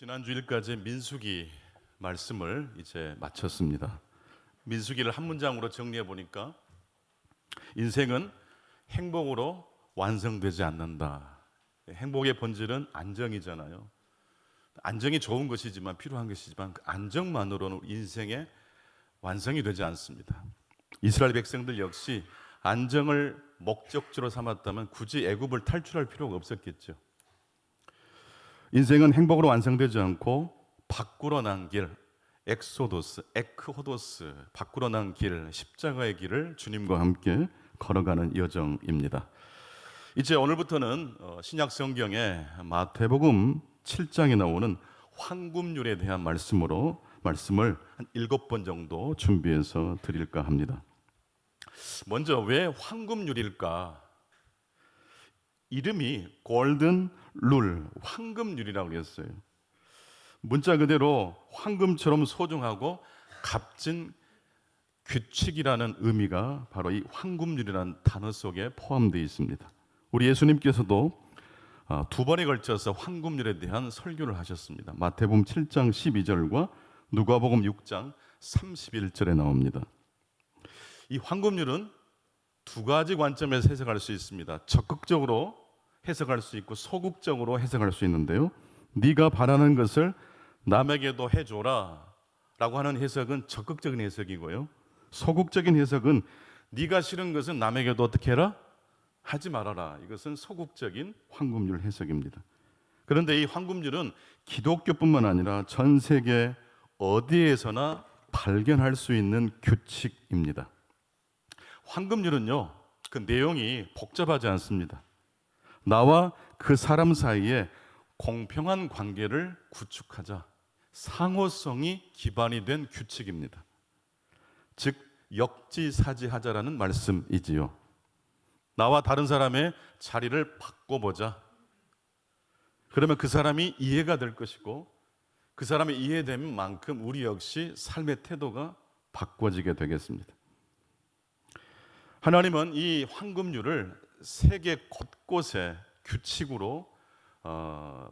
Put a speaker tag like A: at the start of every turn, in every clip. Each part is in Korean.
A: 지난 주일까지 민수기 말씀을 이제 마쳤습니다. 민수기를 한 문장으로 정리해 보니까 인생은 행복으로 완성되지 않는다. 행복의 본질은 안정이잖아요. 안정이 좋은 것이지만 필요한 것이지만 그 안정만으로는 인생의 완성이 되지 않습니다. 이스라엘 백성들 역시 안정을 목적지로 삼았다면 굳이 애굽을 탈출할 필요가 없었겠죠. 인생은 행복으로 완성되지 않고 밖으로 난 길, 에크호도스, 밖으로 난 길, 십자가의 길을 주님과 함께 걸어가는 여정입니다. 이제 오늘부터는 신약 성경의 마태복음 7장에 나오는 황금률에 대한 말씀을 한 7번 정도 준비해서 드릴까 합니다. 먼저 왜 황금률일까? 이름이 골든 룰, 황금률이라고 했어요. 문자 그대로 황금처럼 소중하고 값진 규칙이라는 의미가 바로 이 황금률이라는 단어 속에 포함되어 있습니다. 우리 예수님께서도 두 번에 걸쳐서 황금률에 대한 설교를 하셨습니다. 마태복음 7장 12절과 누가복음 6장 31절에 나옵니다. 이 황금률은 두 가지 관점에서 해석할 수 있습니다. 적극적으로 해석할 수 있고 소극적으로 해석할 수 있는데요. 네가 바라는 것을 남에게도 해줘라 라고 하는 해석은 적극적인 해석이고요. 소극적인 해석은 네가 싫은 것은 남에게도 어떻게 해라? 하지 말아라. 이것은 소극적인 황금률 해석입니다. 그런데 이 황금률은 기독교뿐만 아니라 전 세계 어디에서나 발견할 수 있는 규칙입니다. 황금률은요, 그 내용이 복잡하지 않습니다. 나와 그 사람 사이에 공평한 관계를 구축하자, 상호성이 기반이 된 규칙입니다. 즉 역지사지하자라는 말씀이지요. 나와 다른 사람의 자리를 바꿔보자. 그러면 그 사람이 이해가 될 것이고 그 사람이 이해되는 만큼 우리 역시 삶의 태도가 바꿔지게 되겠습니다. 하나님은 이 황금률을 세계 곳곳에 규칙으로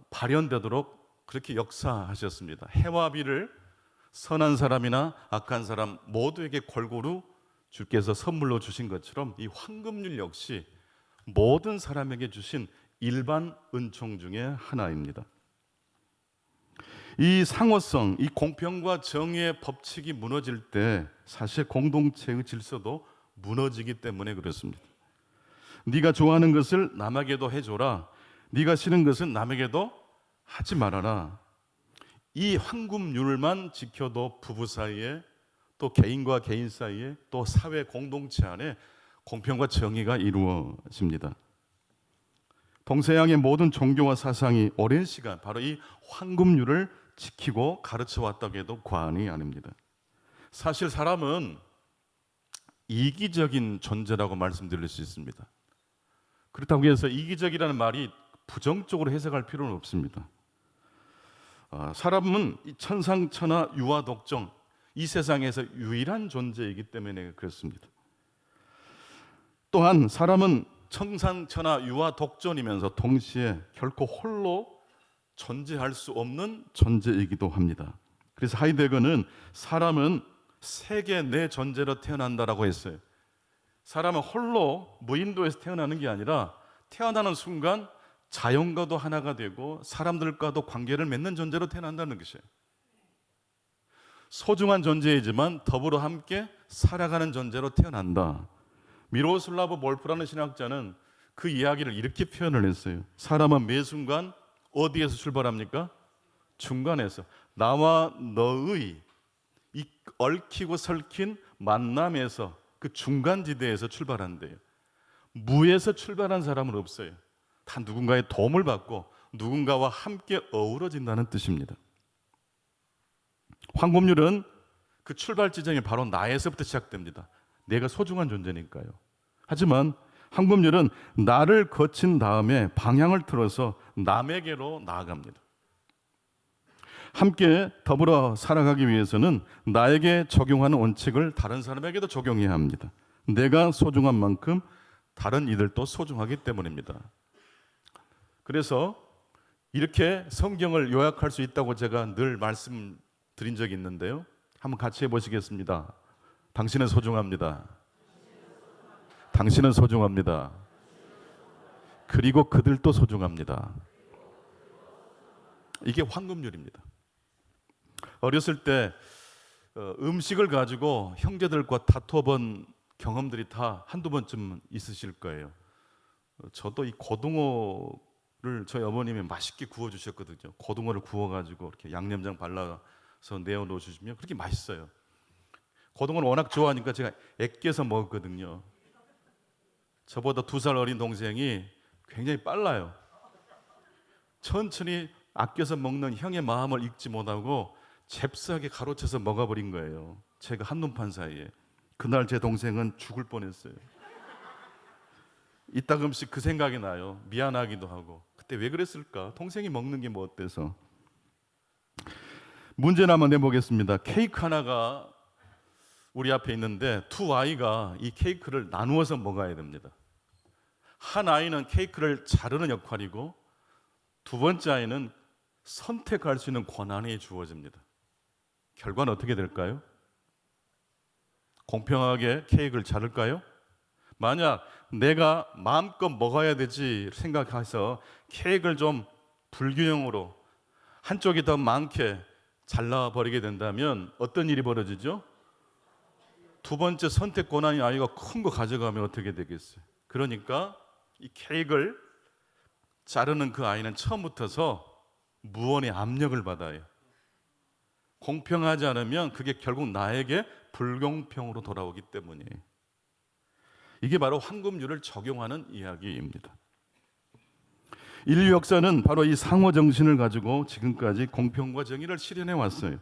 A: 발현되도록 그렇게 역사하셨습니다. 해와 비를 선한 사람이나 악한 사람 모두에게 골고루 주께서 선물로 주신 것처럼 이 황금률 역시 모든 사람에게 주신 일반 은총 중에 하나입니다. 이 상호성, 이 공평과 정의의 법칙이 무너질 때 사실 공동체의 질서도 무너지기 때문에 그렇습니다. 네가 좋아하는 것을 남에게도 해줘라. 네가 싫은 것은 남에게도 하지 말아라. 이 황금률만 지켜도 부부 사이에 또 개인과 개인 사이에 또 사회 공동체 안에 공평과 정의가 이루어집니다. 동서양의 모든 종교와 사상이 오랜 시간 바로 이 황금률을 지키고 가르쳐 왔다고 해도 과언이 아닙니다. 사실 사람은 이기적인 존재라고 말씀드릴 수 있습니다. 그렇다고 해서 이기적이라는 말이 부정적으로 해석할 필요는 없습니다. 사람은 천상천하 유아독종, 이 세상에서 유일한 존재이기 때문에 그렇습니다. 또한 사람은 천상천하 유아독존이면서 동시에 결코 홀로 존재할 수 없는 존재이기도 합니다. 그래서 하이데거는 사람은 세계 내 존재로 태어난다라고 했어요. 사람은 홀로 무인도에서 태어나는 게 아니라 태어나는 순간 자연과도 하나가 되고 사람들과도 관계를 맺는 존재로 태어난다는 것이에요. 소중한 존재이지만 더불어 함께 살아가는 존재로 태어난다. 미로슬라브 몰프라는 신학자는 그 이야기를 이렇게 표현을 했어요. 사람은 매 순간 어디에서 출발합니까? 중간에서. 나와 너의 이 얽히고 설킨 만남에서 그 중간지대에서 출발한대요. 무에서 출발한 사람은 없어요. 다 누군가의 도움을 받고 누군가와 함께 어우러진다는 뜻입니다. 황금률은 그 출발 지점이 바로 나에서부터 시작됩니다. 내가 소중한 존재니까요. 하지만 황금률은 나를 거친 다음에 방향을 틀어서 남에게로 나아갑니다. 함께 더불어 살아가기 위해서는 나에게 적용하는 원칙을 다른 사람에게도 적용해야 합니다. 내가 소중한 만큼 다른 이들도 소중하기 때문입니다. 그래서 이렇게 성경을 요약할 수 있다고 제가 늘 말씀드린 적이 있는데요. 한번 같이 해보시겠습니다. 당신은 소중합니다. 당신은 소중합니다. 그리고 그들도 소중합니다. 이게 황금률입니다. 어렸을 때 음식을 가지고 형제들과 다투어 본 경험들이 다 한두 번쯤 있으실 거예요. 저도 이 고등어를 저희 어머님이 맛있게 구워 주셨거든요. 고등어를 구워 가지고 이렇게 양념장 발라서 내어 놓어 주시면 그렇게 맛있어요. 고등어를 워낙 좋아하니까 제가 아껴서 먹었거든요. 저보다 2살 어린 동생이 굉장히 빨라요. 천천히 아껴서 먹는 형의 마음을 읽지 못하고 잽싸게 가로채서 먹어버린 거예요. 제가 한눈판 사이에. 그날 제 동생은 죽을 뻔했어요. 이따금씩 그 생각이 나요. 미안하기도 하고. 그때 왜 그랬을까? 동생이 먹는 게 뭐 어때서. 문제를 한번 내보겠습니다. 케이크 하나가 우리 앞에 있는데 두 아이가 이 케이크를 나누어서 먹어야 됩니다. 한 아이는 케이크를 자르는 역할이고 두 번째 아이는 선택할 수 있는 권한이 주어집니다. 결과는 어떻게 될까요? 공평하게 케이크를 자를까요? 만약 내가 마음껏 먹어야 되지 생각해서 케이크를 좀 불균형으로 한쪽이 더 많게 잘라버리게 된다면 어떤 일이 벌어지죠? 두 번째 선택 권한이 아이가 큰 거 가져가면 어떻게 되겠어요? 그러니까 이 케이크를 자르는 그 아이는 처음부터서 무언의 압력을 받아요. 공평하지 않으면 그게 결국 나에게 불공평으로 돌아오기 때문이에요. 이게 바로 황금률을 적용하는 이야기입니다. 인류 역사는 바로 이 상호 정신을 가지고 지금까지 공평과 정의를 실현해 왔어요.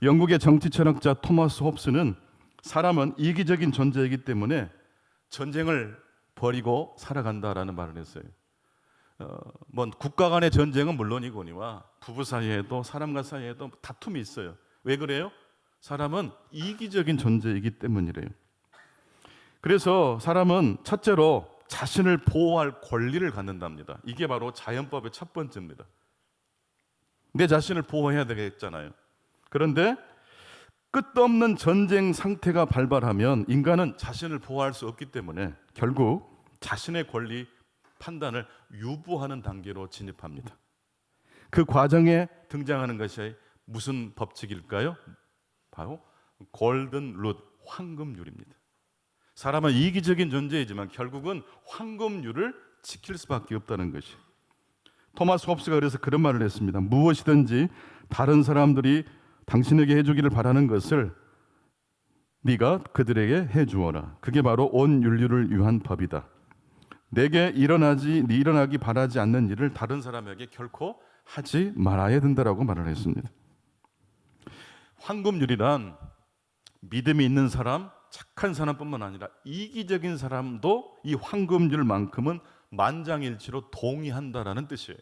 A: 영국의 정치 철학자 토마스 홉스는 사람은 이기적인 존재이기 때문에 전쟁을 벌이고 살아간다라는 말을 했어요. 국가 간의 전쟁은 물론이거니와 부부 사이에도 사람과 사이에도 다툼이 있어요. 왜 그래요? 사람은 이기적인 존재이기 때문이래요. 그래서 사람은 첫째로 자신을 보호할 권리를 갖는답니다. 이게 바로 자연법의 첫 번째입니다. 내 자신을 보호해야 되겠잖아요. 그런데 끝없는 전쟁 상태가 발발하면 인간은 자신을 보호할 수 없기 때문에 결국 자신의 권리 판단을 유보하는 단계로 진입합니다. 그 과정에 등장하는 것이 무슨 법칙일까요? 바로 골든 룻, 황금률입니다. 사람은 이기적인 존재이지만 결국은 황금률을 지킬 수밖에 없다는 것이. 토마스 홉스가 그래서 그런 말을 했습니다. 무엇이든지 다른 사람들이 당신에게 해주기를 바라는 것을 네가 그들에게 해주어라. 그게 바로 온 인류를 위한 법이다. 내게 일어나기 바라지 않는 일을 다른 사람에게 결코 하지 말아야 된다라고 말을 했습니다. 황금률이란 믿음이 있는 사람, 착한 사람뿐만 아니라 이기적인 사람도 이 황금률만큼은 만장일치로 동의한다라는 뜻이에요.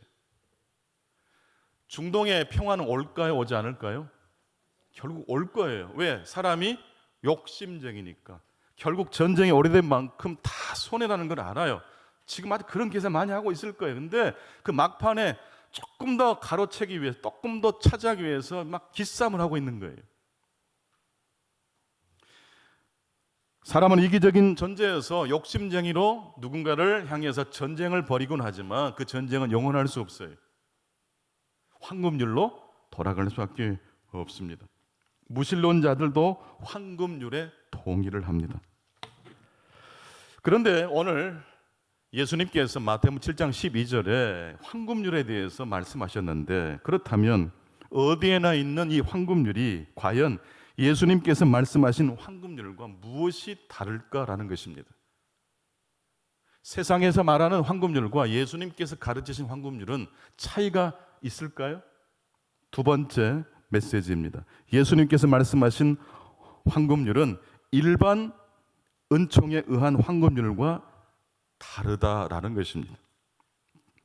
A: 중동의 평화는 올까요? 오지 않을까요? 결국 올 거예요. 왜? 사람이 욕심쟁이니까. 결국 전쟁이 오래된 만큼 다 손해라는 걸 알아요. 지금 아직 그런 계산 많이 하고 있을 거예요. 근데 그 막판에 조금 더 가로채기 위해서, 조금 더 차지하기 위해서 막 기싸움을 하고 있는 거예요. 사람은 이기적인 존재여서 욕심쟁이로 누군가를 향해서 전쟁을 벌이곤 하지만 그 전쟁은 영원할 수 없어요. 황금률로 돌아갈 수밖에 없습니다. 무신론자들도 황금률에 동의를 합니다. 그런데 오늘 예수님께서 마태복음 7장 12절에 황금률에 대해서 말씀하셨는데 그렇다면 어디에나 있는 이 황금률이 과연 예수님께서 말씀하신 황금률과 무엇이 다를까라는 것입니다. 세상에서 말하는 황금률과 예수님께서 가르치신 황금률은 차이가 있을까요? 두 번째 메시지입니다. 예수님께서 말씀하신 황금률은 일반 은총에 의한 황금률과 다르다라는 것입니다.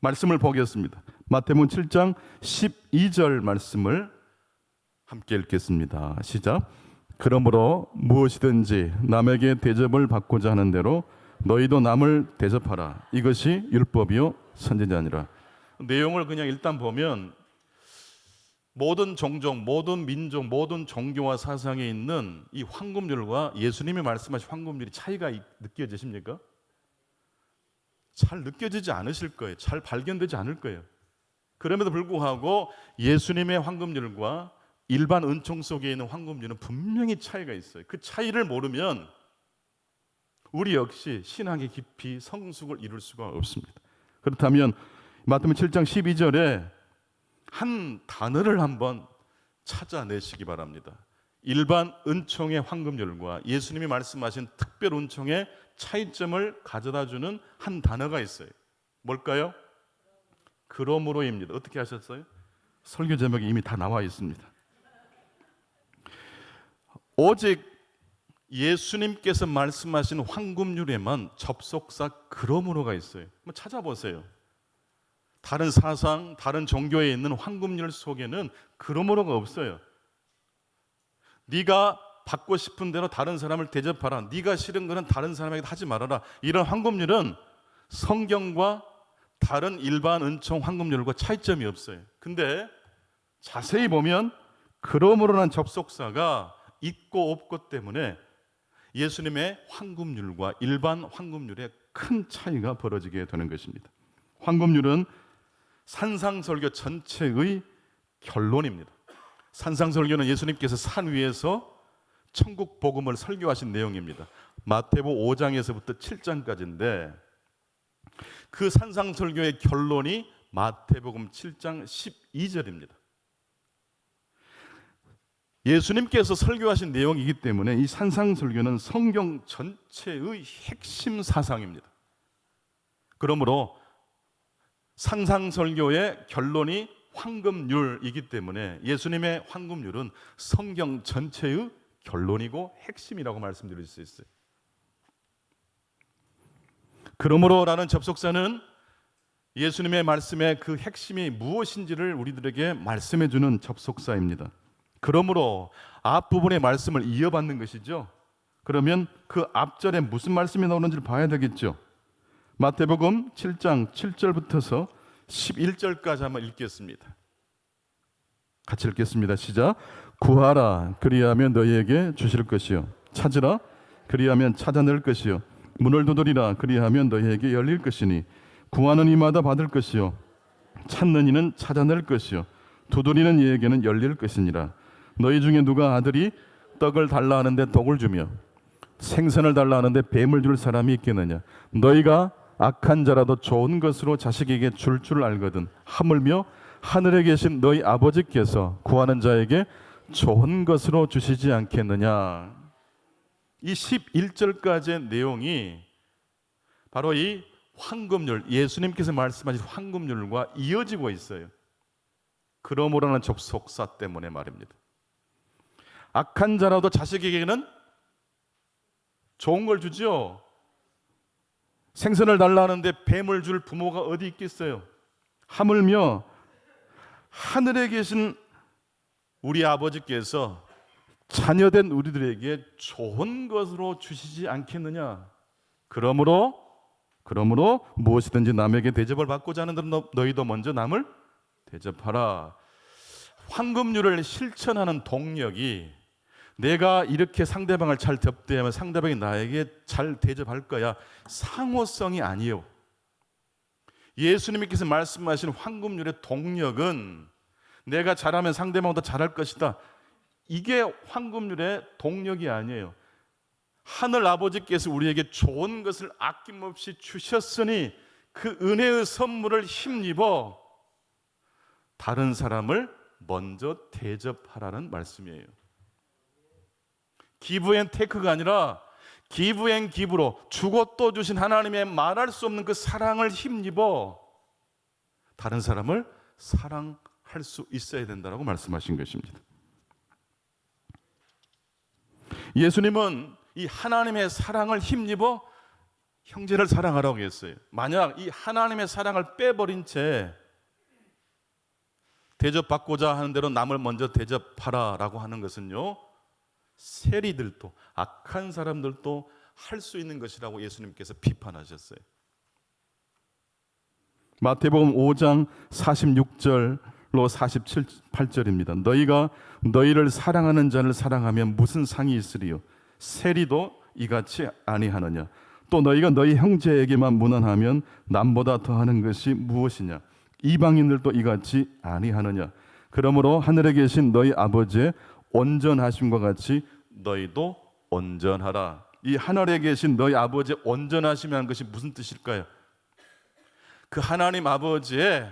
A: 말씀을 보겠습니다. 마태복음 7장 12절 말씀을 함께 읽겠습니다. 시작. 그러므로 무엇이든지 남에게 대접을 받고자 하는 대로 너희도 남을 대접하라. 이것이 율법이요 선지자니라. 내용을 그냥 일단 보면 모든 종족, 모든 민족, 모든 종교와 사상에 있는 이 황금률과 예수님이 말씀하신 황금률이 차이가 느껴지십니까? 잘 느껴지지 않으실 거예요. 잘 발견되지 않을 거예요. 그럼에도 불구하고 예수님의 황금률과 일반 은총 속에 있는 황금률은 분명히 차이가 있어요. 그 차이를 모르면 우리 역시 신앙의 깊이 성숙을 이룰 수가 없습니다. 그렇다면 마태복음 7장 12절에 한 단어를 한번 찾아내시기 바랍니다. 일반 은총의 황금률과 예수님이 말씀하신 특별 은총의 차이점을 가져다주는 한 단어가 있어요. 뭘까요? 그러므로입니다. 어떻게 하셨어요? 설교 제목이 이미 다 나와 있습니다. 오직 예수님께서 말씀하신 황금률에만 접속사 그러므로가 있어요. 한번 찾아보세요. 다른 사상, 다른 종교에 있는 황금률 속에는 그러므로가 없어요. 네가 받고 싶은 대로 다른 사람을 대접하라. 네가 싫은 거는 다른 사람에게 하지 말아라. 이런 황금률은 성경과 다른 일반 은총 황금률과 차이점이 없어요. 근데 자세히 보면 그러므로라는 접속사가 있고 없고 때문에 예수님의 황금률과 일반 황금률에 큰 차이가 벌어지게 되는 것입니다. 황금률은 산상설교 전체의 결론입니다. 산상설교는 예수님께서 산 위에서 천국 복음을 설교하신 내용입니다. 마태복음 5장에서부터 7장까지인데 그 산상설교의 결론이 마태복음 7장 12절입니다. 예수님께서 설교하신 내용이기 때문에 이 산상설교는 성경 전체의 핵심 사상입니다. 그러므로 산상설교의 결론이 황금률이기 때문에 예수님의 황금률은 성경 전체의 결론이고 핵심이라고 말씀드릴 수 있어요. 그러므로라는 접속사는 예수님의 말씀의 그 핵심이 무엇인지를 우리들에게 말씀해 주는 접속사입니다. 그러므로 앞부분의 말씀을 이어받는 것이죠. 그러면 그 앞절에 무슨 말씀이 나오는지를 봐야 되겠죠. 마태복음 7장 7절부터서 11절까지 한번 읽겠습니다. 같이 읽겠습니다. 시작. 구하라 그리하면 너희에게 주실 것이요 찾으라 그리하면 찾아낼 것이요 문을 두드리라 그리하면 너희에게 열릴 것이니 구하는 이마다 받을 것이요 찾는 이는 찾아낼 것이요 두드리는 이에게는 열릴 것이니라. 너희 중에 누가 아들이 떡을 달라 하는데 독을 주며 생선을 달라 하는데 뱀을 줄 사람이 있겠느냐. 너희가 악한 자라도 좋은 것으로 자식에게 줄 줄 알거든 하물며 하늘에 계신 너희 아버지께서 구하는 자에게 좋은 것으로 주시지 않겠느냐. 이 11절까지의 내용이 바로 이 황금률, 예수님께서 말씀하신 황금률과 이어지고 있어요. 그러므로라는 접속사 때문에 말입니다. 악한 자라도 자식에게는 좋은 걸 주죠. 생선을 달라 하는데 뱀을 줄 부모가 어디 있겠어요. 하물며 하늘에 계신 우리 아버지께서 자녀된 우리들에게 좋은 것으로 주시지 않겠느냐. 그러므로 무엇이든지 남에게 대접을 받고자 하는 너희도 먼저 남을 대접하라. 황금률을 실천하는 동력이 내가 이렇게 상대방을 잘 접대하면 상대방이 나에게 잘 대접할 거야. 상호성이 아니에요. 예수님께서 말씀하신 황금률의 동력은 내가 잘하면 상대방보다 잘할 것이다. 이게 황금률의 동력이 아니에요. 하늘 아버지께서 우리에게 좋은 것을 아낌없이 주셨으니 그 은혜의 선물을 힘입어 다른 사람을 먼저 대접하라는 말씀이에요. 기브 앤 테이크가 아니라 기브 앤 기브로 주고 또 주신 하나님의 말할 수 없는 그 사랑을 힘입어 다른 사람을 사랑할 수 있어야 된다고 말씀하신 것입니다. 예수님은 이 하나님의 사랑을 힘입어 형제를 사랑하라고 했어요. 만약 이 하나님의 사랑을 빼버린 채 대접받고자 하는 대로 남을 먼저 대접하라라고 하는 것은요, 세리들도 악한 사람들도 할 수 있는 것이라고 예수님께서 비판하셨어요. 마태복음 5장 46절로 48절입니다. 너희가 너희를 사랑하는 자를 사랑하면 무슨 상이 있으리요? 세리도 이같이 아니하느냐? 또 너희가 너희 형제에게만 무난하면 남보다 더하는 것이 무엇이냐? 이방인들도 이같이 아니하느냐? 그러므로 하늘에 계신 너희 아버지의 온전하심과 같이 너희도 온전하라. 이 하늘에 계신 너희 아버지의 온전하심이라는 것이 무슨 뜻일까요? 그 하나님 아버지의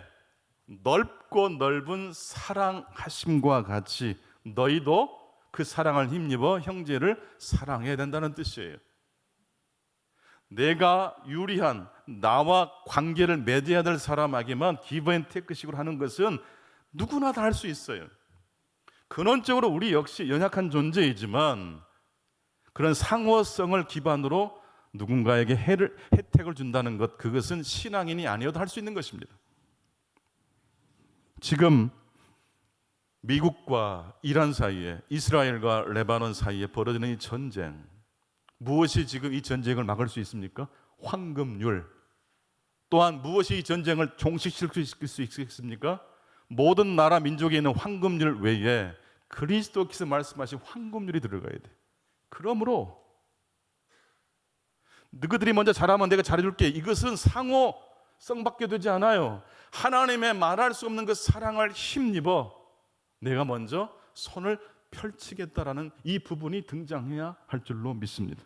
A: 넓고 넓은 사랑하심과 같이 너희도 그 사랑을 힘입어 형제를 사랑해야 된다는 뜻이에요. 내가 유리한 나와 관계를 맺어야 될 사람에게만 기브 앤 테이크식으로 하는 것은 누구나 다 할 수 있어요. 근원적으로 우리 역시 연약한 존재이지만 그런 상호성을 기반으로 누군가에게 혜택을 준다는 것, 그것은 신앙인이 아니어도 할 수 있는 것입니다. 지금 미국과 이란 사이에, 이스라엘과 레바논 사이에 벌어지는 이 전쟁, 무엇이 지금 이 전쟁을 막을 수 있습니까? 황금률. 또한 무엇이 이 전쟁을 종식시킬 수 있겠습니까? 모든 나라 민족에 있는 황금률 외에 그리스도께서 말씀하신 황금률이 들어가야 돼. 그러므로 너희들이 먼저 잘하면 내가 잘해줄게. 이것은 상호성밖에 되지 않아요. 하나님의 말할 수 없는 그 사랑을 힘입어 내가 먼저 손을 펼치겠다라는 이 부분이 등장해야 할 줄로 믿습니다.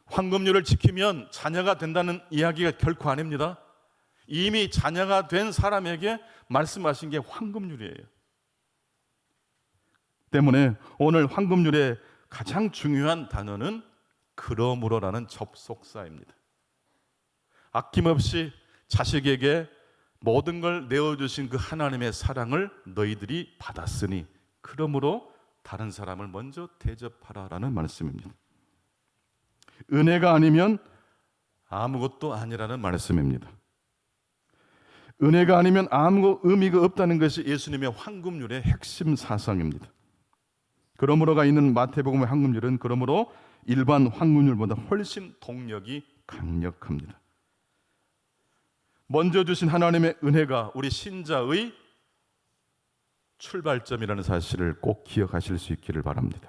A: 황금률을 지키면 자녀가 된다는 이야기가 결코 아닙니다. 이미 자녀가 된 사람에게 말씀하신 게 황금률이에요. 때문에 오늘 황금률의 가장 중요한 단어는 그러므로라는 접속사입니다. 아낌없이 자식에게 모든 걸 내어주신 그 하나님의 사랑을 너희들이 받았으니 그러므로 다른 사람을 먼저 대접하라라는 말씀입니다. 은혜가 아니면 아무것도 아니라는 말씀입니다. 은혜가 아니면 아무 의미가 없다는 것이 예수님의 황금률의 핵심 사상입니다. 그러므로가 있는 마태복음의 황금률은 그러므로 일반 황금률보다 훨씬 동력이 강력합니다. 먼저 주신 하나님의 은혜가 우리 신자의 출발점이라는 사실을 꼭 기억하실 수 있기를 바랍니다.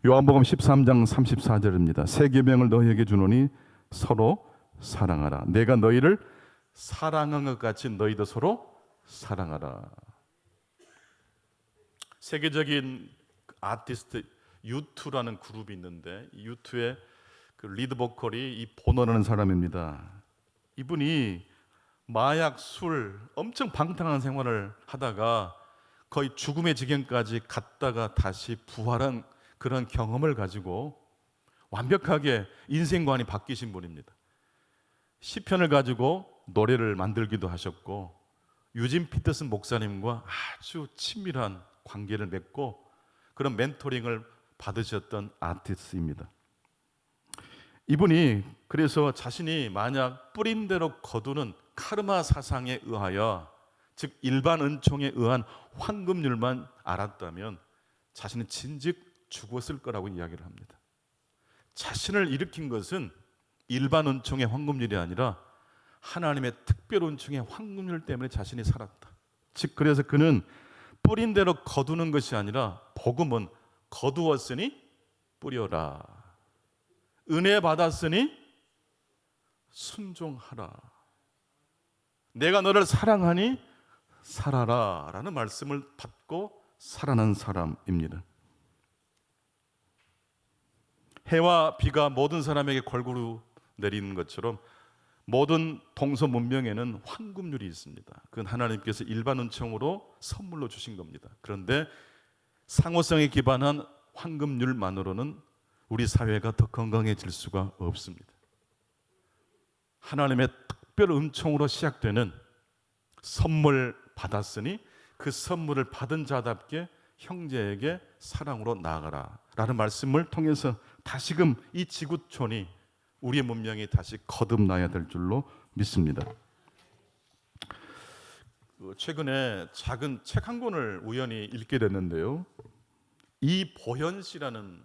A: 요한복음 13장 34절입니다. 새 계명을 너희에게 주노니 서로 사랑하라. 내가 너희를 사랑한 것 같이 너희도 서로 사랑하라. 세계적인 아티스트 U2라는 그룹이 있는데 U2의 그 리드 보컬이 이 보노라는 사람입니다. 이분이 마약, 술, 엄청 방탕한 생활을 하다가 거의 죽음의 지경까지 갔다가 다시 부활한 그런 경험을 가지고 완벽하게 인생관이 바뀌신 분입니다. 시편을 가지고 노래를 만들기도 하셨고 유진 피터슨 목사님과 아주 친밀한 관계를 맺고 그런 멘토링을 받으셨던 아티스트입니다. 이분이 그래서 자신이 만약 뿌린 대로 거두는 카르마 사상에 의하여, 즉 일반 은총에 의한 황금률만 알았다면 자신은 진즉 죽었을 거라고 이야기를 합니다. 자신을 일으킨 것은 일반 은총의 황금률이 아니라 하나님의 특별 은총의 황금률 때문에 자신이 살았다. 즉 그래서 그는 뿌린 대로 거두는 것이 아니라 복음은 거두었으니 뿌려라. 은혜 받았으니 순종하라. 내가 너를 사랑하니 살아라 라는 말씀을 받고 살아난 사람입니다. 해와 비가 모든 사람에게 골고루 내리는 것처럼 모든 동서 문명에는 황금률이 있습니다. 그건 하나님께서 일반 은총으로 선물로 주신 겁니다. 그런데 상호성에 기반한 황금률만으로는 우리 사회가 더 건강해질 수가 없습니다. 하나님의 특별 은총으로 시작되는 선물 받았으니 그 선물을 받은 자답게 형제에게 사랑으로 나아가라 라는 말씀을 통해서 다시금 이 지구촌이 우리의 문명이 다시 거듭나야 될 줄로 믿습니다. 최근에 작은 책 한 권을 우연히 읽게 됐는데요. 이보현 씨라는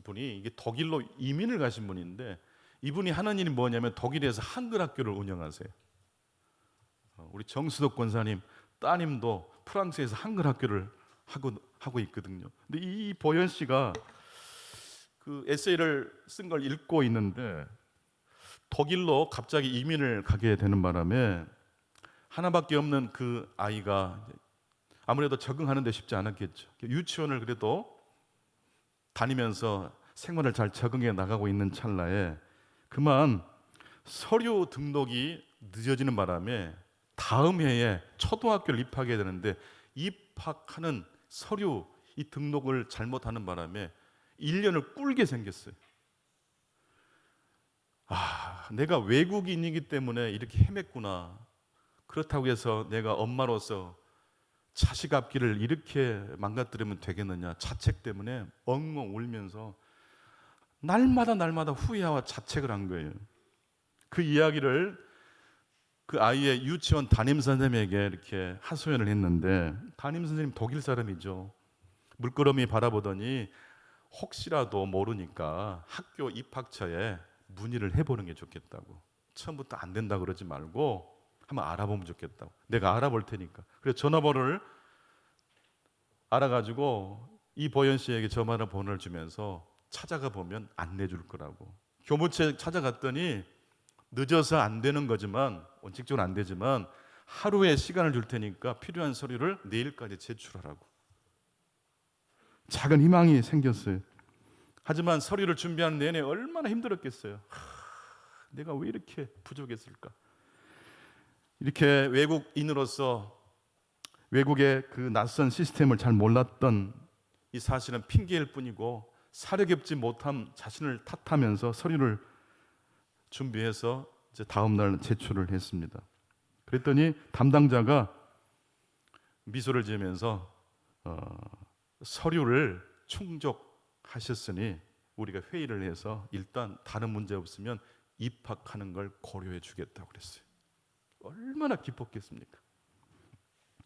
A: 분이 이게 독일로 이민을 가신 분인데 이분이 하는 일이 뭐냐면 독일에서 한글 학교를 운영하세요. 우리 정수덕 권사님 따님도 프랑스에서 한글 학교를 하고 있거든요. 근데 이 보현 씨가 그 에세이를 쓴 걸 읽고 있는데 독일로 갑자기 이민을 가게 되는 바람에 하나밖에 없는 그 아이가 아무래도 적응하는 데 쉽지 않았겠죠. 유치원을 그래도 다니면서 생활을 잘 적응해 나가고 있는 찰나에 그만 서류 등록이 늦어지는 바람에 다음 해에 초등학교를 입학해야 되는데 입학하는 서류 이 등록을 잘못하는 바람에 1년을 꿀게 생겼어요. 내가 외국인이기 때문에 이렇게 헤맸구나. 그렇다고 해서 내가 엄마로서 자식 앞길을 이렇게 망가뜨리면 되겠느냐. 자책 때문에 엉엉 울면서 날마다 후회와 자책을 한 거예요. 그 이야기를 그 아이의 유치원 담임 선생님에게 이렇게 하소연을 했는데 담임 선생님 독일 사람이죠. 물끄러미 바라보더니 혹시라도 모르니까 학교 입학처에 문의를 해보는 게 좋겠다고. 처음부터 안 된다 그러지 말고 한번 알아보면 좋겠다고. 내가 알아볼 테니까. 그래서 전화번호를 알아가지고 이 보현 씨에게 전화번호를 주면서 찾아가 보면 안내 줄 거라고. 교무처에 찾아갔더니 늦어서 안 되는 거지만 원칙적으로 안 되지만 하루의 시간을 줄 테니까 필요한 서류를 내일까지 제출하라고. 작은 희망이 생겼어요. 하지만 서류를 준비하는 내내 얼마나 힘들었겠어요. 내가 왜 이렇게 부족했을까? 이렇게 외국인으로서 외국의 그 낯선 시스템을 잘 몰랐던 이 사실은 핑계일 뿐이고 사려겹지 못함 자신을 탓하면서 서류를 준비해서 이제 다음 날 제출을 했습니다. 그랬더니 담당자가 미소를 지으면서 서류를 충족하셨으니 우리가 회의를 해서 일단 다른 문제 없으면 입학하는 걸 고려해 주겠다고 그랬어요. 얼마나 기뻤겠습니까?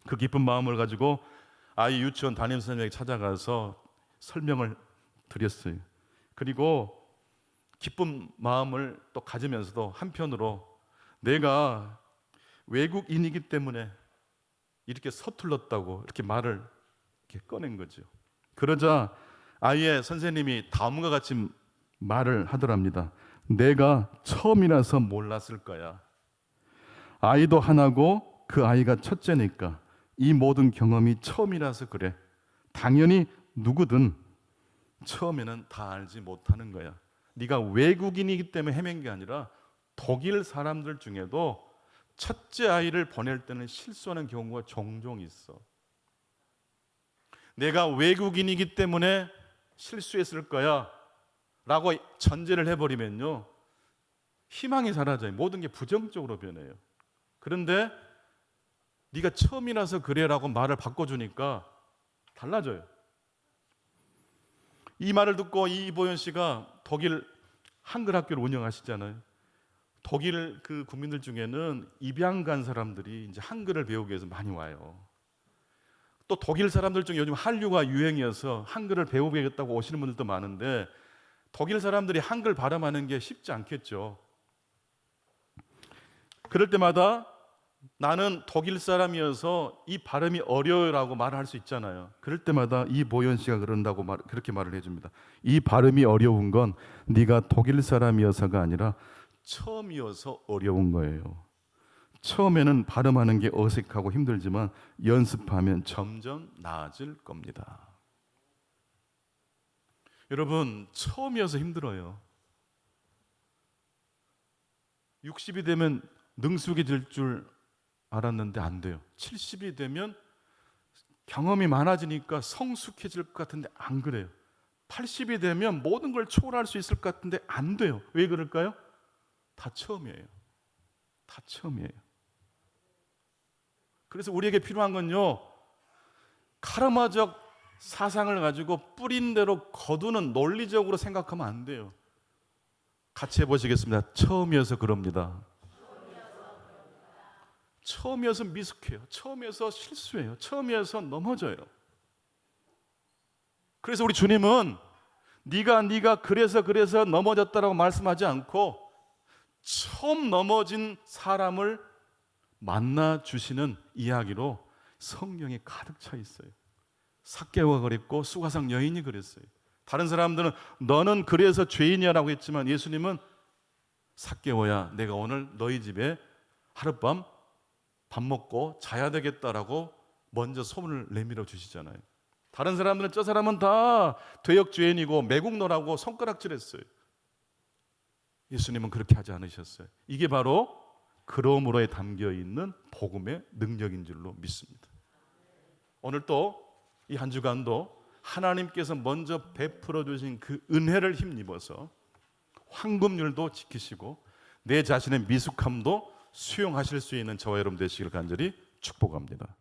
A: 그 기쁜 마음을 가지고 아이 유치원 담임 선생님에게 찾아가서 설명을 드렸어요. 그리고 기쁜 마음을 또 가지면서도 한편으로 내가 외국인이기 때문에 이렇게 서툴렀다고 이렇게 말을 이렇게 꺼낸 거죠. 그러자 아이의 선생님이 다음과 같이 말을 하더랍니다. 내가 처음이라서 몰랐을 거야. 아이도 하나고 그 아이가 첫째니까 이 모든 경험이 처음이라서 그래. 당연히 누구든 처음에는 다 알지 못하는 거야. 네가 외국인이기 때문에 헤맨 게 아니라 독일 사람들 중에도 첫째 아이를 보낼 때는 실수하는 경우가 종종 있어. 내가 외국인이기 때문에 실수했을 거야 라고 전제를 해버리면요 희망이 사라져요. 모든 게 부정적으로 변해요. 그런데 네가 처음이라서 그래라고 말을 바꿔주니까 달라져요. 이 말을 듣고 이보현 씨가 독일 한글 학교를 운영하시잖아요. 독일 그 국민들 중에는 입양 간 사람들이 이제 한글을 배우기 위해서 많이 와요. 또 독일 사람들 중에 요즘 한류가 유행이어서 한글을 배우겠다고 오시는 분들도 많은데 독일 사람들이 한글 발음하는 게 쉽지 않겠죠. 그럴 때마다 나는 독일 사람이어서 이 발음이 어려워라고 말할 수 있잖아요. 그럴 때마다 이보현 씨가 그렇게 말을 해줍니다. 이 발음이 어려운 건 네가 독일 사람이어서가 아니라 처음이어서 어려운 거예요. 처음에는 발음하는 게 어색하고 힘들지만 연습하면 점점 나아질 겁니다. 여러분, 처음이어서 힘들어요. 60이 되면 능숙해질 줄 알았는데 안 돼요. 70이 되면 경험이 많아지니까 성숙해질 것 같은데 안 그래요. 80이 되면 모든 걸 초월할 수 있을 것 같은데 안 돼요. 왜 그럴까요? 다 처음이에요. 다 처음이에요. 그래서 우리에게 필요한 건요, 카르마적 사상을 가지고 뿌린 대로 거두는 논리적으로 생각하면 안 돼요. 같이 해보시겠습니다. 처음이어서 그럽니다. 처음이어서 미숙해요. 처음이어서 실수해요. 처음이어서 넘어져요. 그래서 우리 주님은 네가 그래서 넘어졌다라고 말씀하지 않고 처음 넘어진 사람을 만나 주시는 이야기로 성경에 가득 차 있어요. 삭개오가 그랬고 수가성 여인이 그랬어요. 다른 사람들은 너는 그래서 죄인이야라고 했지만 예수님은 삭개오야, 내가 오늘 너희 집에 하룻밤 밥 먹고 자야 되겠다라고 먼저 소문을 내밀어 주시잖아요. 다른 사람들은 저 사람은 다 죄역죄인이고 매국노라고 손가락질했어요. 예수님은 그렇게 하지 않으셨어요. 이게 바로 그러므로에 담겨 있는 복음의 능력인 줄로 믿습니다. 오늘 또 이 한 주간도 하나님께서 먼저 베풀어 주신 그 은혜를 힘입어서 황금률도 지키시고 내 자신의 미숙함도 수용하실 수 있는 저와 여러분 되시길 간절히 축복합니다.